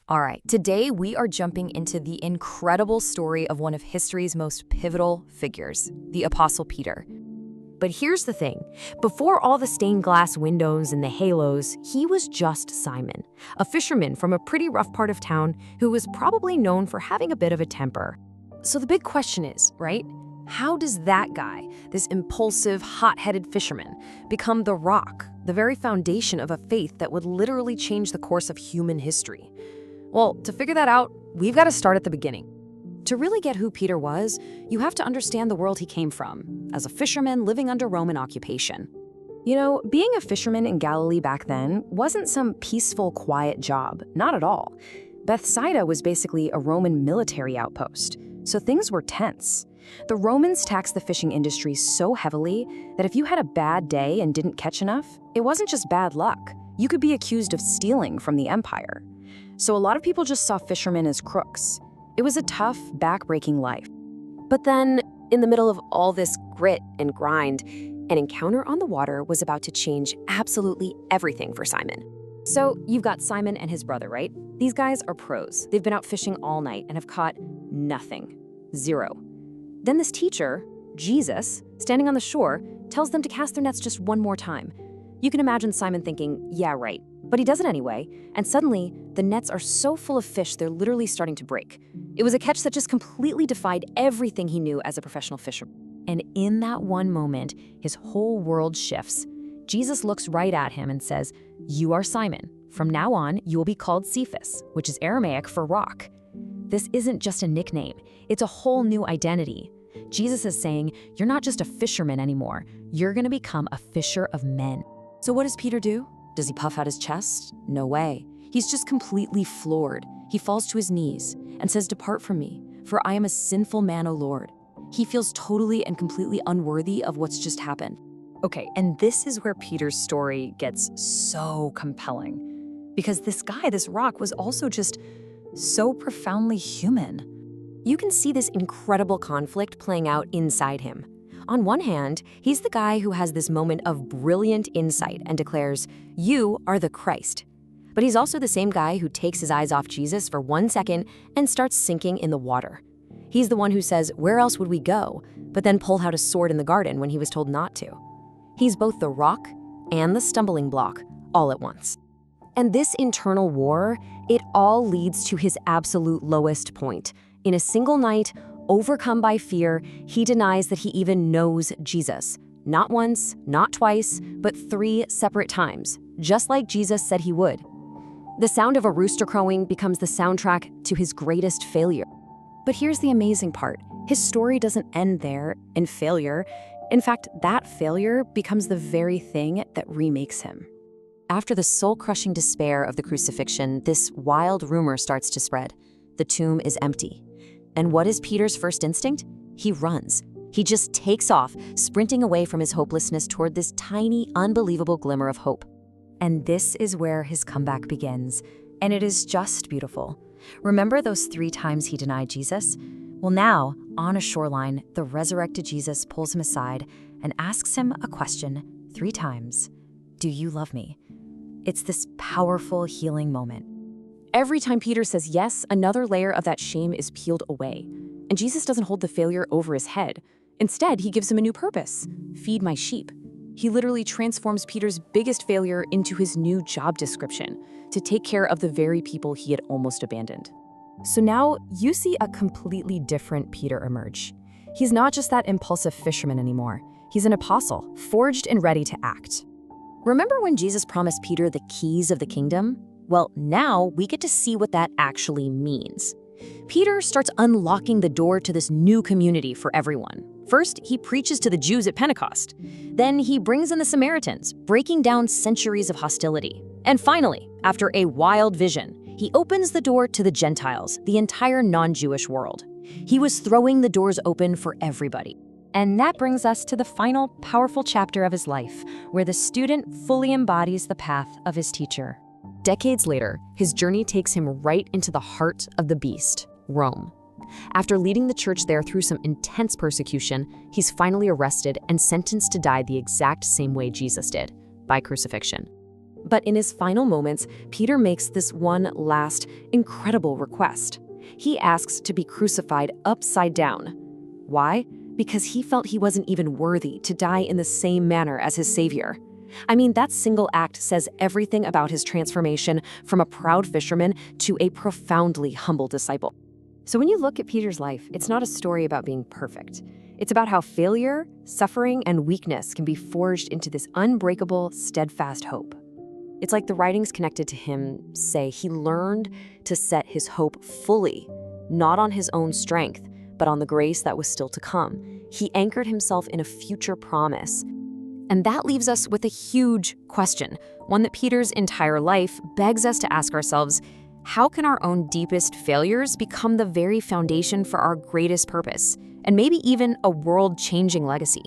All right, today we are jumping into the incredible story of one of history's most pivotal figures, the Apostle Peter. But here's the thing. Before all the stained glass windows and the halos, he was just Simon, a fisherman from a pretty rough part of town who was probably known for having a bit of a temper. So the big question is, right? How does that guy, this impulsive, hot-headed fisherman, become the rock, the very foundation of a faith that would literally change the course of human history? Well, to figure that out, we've got to start at the beginning. To really get who Peter was, you have to understand the world he came from, as a fisherman living under Roman occupation. You know, being a fisherman in Galilee back then wasn't some peaceful, quiet job, not at all. Bethsaida was basically a Roman military outpost, so things were tense. The Romans taxed the fishing industry so heavily that if you had a bad day and didn't catch enough, it wasn't just bad luck. You could be accused of stealing from the empire. So a lot of people just saw fishermen as crooks. It was a tough, back-breaking life. But then, in the middle of all this grit and grind, an encounter on the water was about to change absolutely everything for Simon. So you've got Simon and his brother, right? These guys are pros. They've been out fishing all night and have caught nothing. Zero. Then this teacher, Jesus, standing on the shore, tells them to cast their nets just one more time. You can imagine Simon thinking, yeah, right. But he does it anyway, and suddenly, the nets are so full of fish they're literally starting to break. It was a catch that just completely defied everything he knew as a professional fisherman. And in that one moment, his whole world shifts. Jesus looks right at him and says, "You are Simon. From now on, you will be called Cephas," which is Aramaic for rock. This isn't just a nickname, it's a whole new identity. Jesus is saying, you're not just a fisherman anymore, you're gonna become a fisher of men. So what does Peter do? Does he puff out his chest? No way. He's just completely floored. He falls to his knees and says, "Depart from me, for I am a sinful man, O Lord." He feels totally and completely unworthy of what's just happened. Okay, and this is where Peter's story gets so compelling. Because this guy, this rock, was also just so profoundly human. You can see this incredible conflict playing out inside him. On one hand, he's the guy who has this moment of brilliant insight and declares, "You are the Christ." But he's also the same guy who takes his eyes off Jesus for 1 second and starts sinking in the water. He's the one who says, "Where else would we go?" but then pull out a sword in the garden when he was told not to. He's both the rock and the stumbling block all at once. And this internal war, it all leads to his absolute lowest point. In a single night, overcome by fear, he denies that he even knows Jesus. Not once, not twice, but 3 separate times, just like Jesus said he would. The sound of a rooster crowing becomes the soundtrack to his greatest failure. But here's the amazing part. His story doesn't end there, in failure. In fact, that failure becomes the very thing that remakes him. After the soul-crushing despair of the crucifixion, this wild rumor starts to spread. The tomb is empty. And what is Peter's first instinct? He runs. He just takes off, sprinting away from his hopelessness toward this tiny, unbelievable glimmer of hope. And this is where his comeback begins. And it is just beautiful. Remember those 3 times he denied Jesus? Well, now, on a shoreline, the resurrected Jesus pulls him aside and asks him a question 3 times. "Do you love me?" It's this powerful, healing moment. Every time Peter says yes, another layer of that shame is peeled away. And Jesus doesn't hold the failure over his head. Instead, he gives him a new purpose: feed my sheep. He literally transforms Peter's biggest failure into his new job description, to take care of the very people he had almost abandoned. So now you see a completely different Peter emerge. He's not just that impulsive fisherman anymore. He's an apostle, forged and ready to act. Remember when Jesus promised Peter the keys of the kingdom? Well, now we get to see what that actually means. Peter starts unlocking the door to this new community for everyone. First, he preaches to the Jews at Pentecost. Then he brings in the Samaritans, breaking down centuries of hostility. And finally, after a wild vision, he opens the door to the Gentiles, the entire non-Jewish world. He was throwing the doors open for everybody. And that brings us to the final powerful chapter of his life, where the student fully embodies the path of his teacher. Decades later, his journey takes him right into the heart of the beast, Rome. After leading the church there through some intense persecution, he's finally arrested and sentenced to die the exact same way Jesus did, by crucifixion. But in his final moments, Peter makes this one last, incredible request. He asks to be crucified upside down. Why? Because he felt he wasn't even worthy to die in the same manner as his Savior. I mean, that single act says everything about his transformation from a proud fisherman to a profoundly humble disciple. So when you look at Peter's life, it's not a story about being perfect. It's about how failure, suffering, and weakness can be forged into this unbreakable, steadfast hope. It's like the writings connected to him say he learned to set his hope fully, not on his own strength, but on the grace that was still to come. He anchored himself in a future promise. And that leaves us with a huge question, one that Peter's entire life begs us to ask ourselves: how can our own deepest failures become the very foundation for our greatest purpose, and maybe even a world-changing legacy?